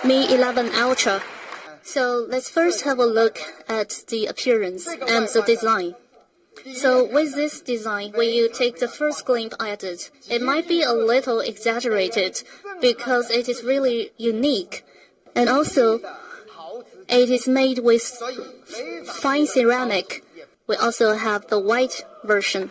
Mi 11 Ultra. So let's first have a look at the appearance and the design. So with this design, when you take the first glimpse at it, it might be a little exaggerated because it is really unique. And also, it is made with fine ceramic. We also have the white version.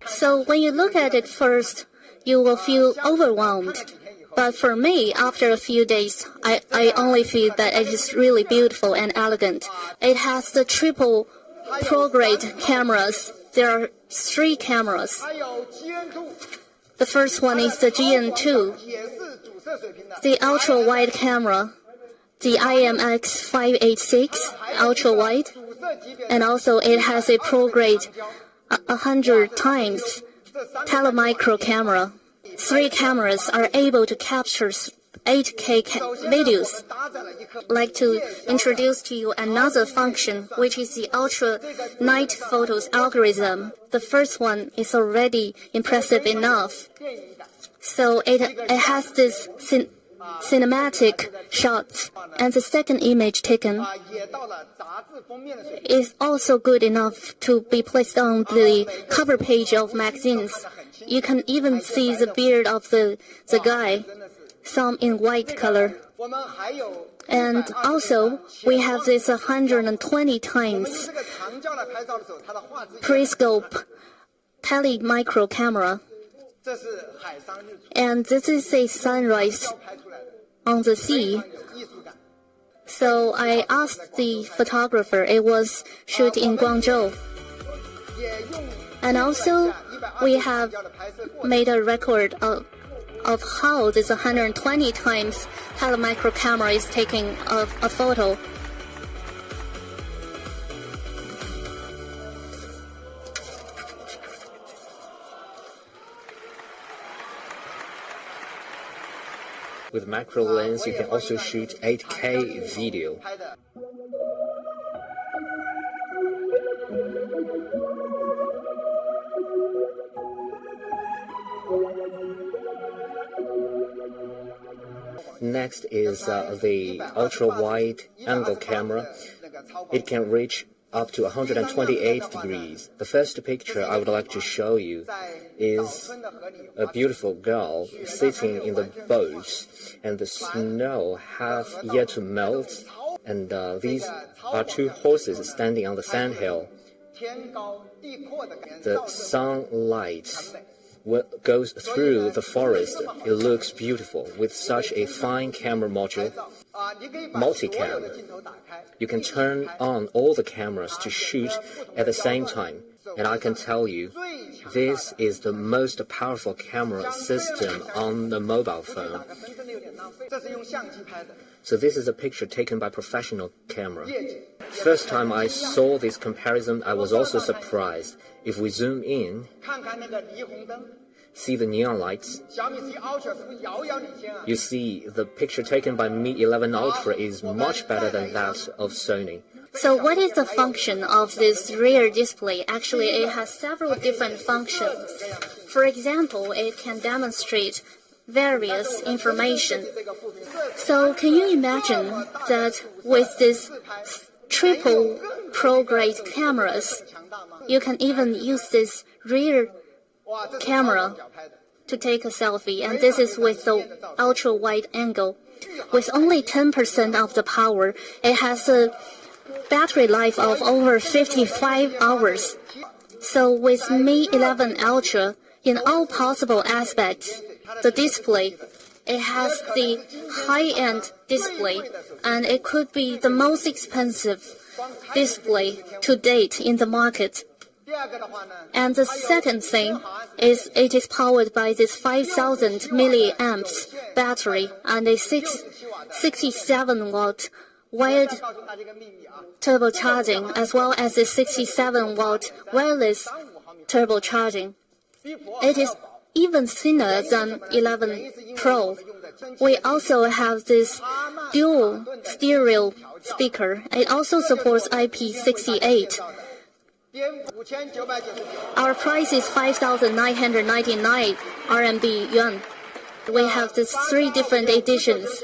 So when you look at it first, you will feel overwhelmed. But for me, after a few days, I only feel that it is really beautiful and elegant. It has the triple pro-grade cameras. There are 3 cameras. The first one is the GN2, the ultra-wide camera, the IMX586 ultra-wide, and also it has a pro-grade 100 times telemicro camera. 3 cameras are able to capture 8K videos. I'd like to introduce to you another function, which is the ultra night photos algorithm. The first one is already impressive enough. So it has this cinematic shots, and the second image taken is also good enough to be placed on the cover page of magazines. You can even see the beard of the guy, some in white color. And also, we have this 120 times periscope telemicro camera. And this is a sunrise on the sea. So I asked the photographer, it was shot in Guangzhou. And also, we have made a record of how this 120 times telemicro camera is taking a photo. With macro lens, you can also shoot 8K video. Next is the ultra-wide angle camera. It can reach up to 128 degrees. The first picture I would like to show you is a beautiful girl sitting in the boat, and the snow have yet to melt, and these are 2 horses standing on the sandhill. The sunlight goes through the forest. It looks beautiful with such a fine camera module, multicam. You can turn on all the cameras to shoot at the same time. And I can tell you, this is the most powerful camera system on the mobile phone. So this is a picture taken by professional camera. First time I saw this comparison, I was also surprised. If we zoom in, see the neon lights, you see the picture taken by Mi 11 Ultra is much better than that of Sony. So what is the function of this rear display? Actually, it has several different functions. For example, it can demonstrate various information. So can you imagine that with this triple pro-grade cameras, you can even use this rear camera to take a selfie, and this is with the ultra-wide angle. With only 10% of the power, it has a battery life of over 55 hours. So with Mi 11 Ultra, in all possible aspects, the display, it has the high-end display, and it could be the most expensive display to date in the market. And the second thing is it is powered by this 5,000 milliamps battery and a 67-watt wired turbocharging, as well as a 67-watt wireless turbocharging. It is even thinner than 11 Pro. We also have this dual stereo speaker. It also supports IP68. Our price is 5,999 RMB yuan. We have these 3 different editions.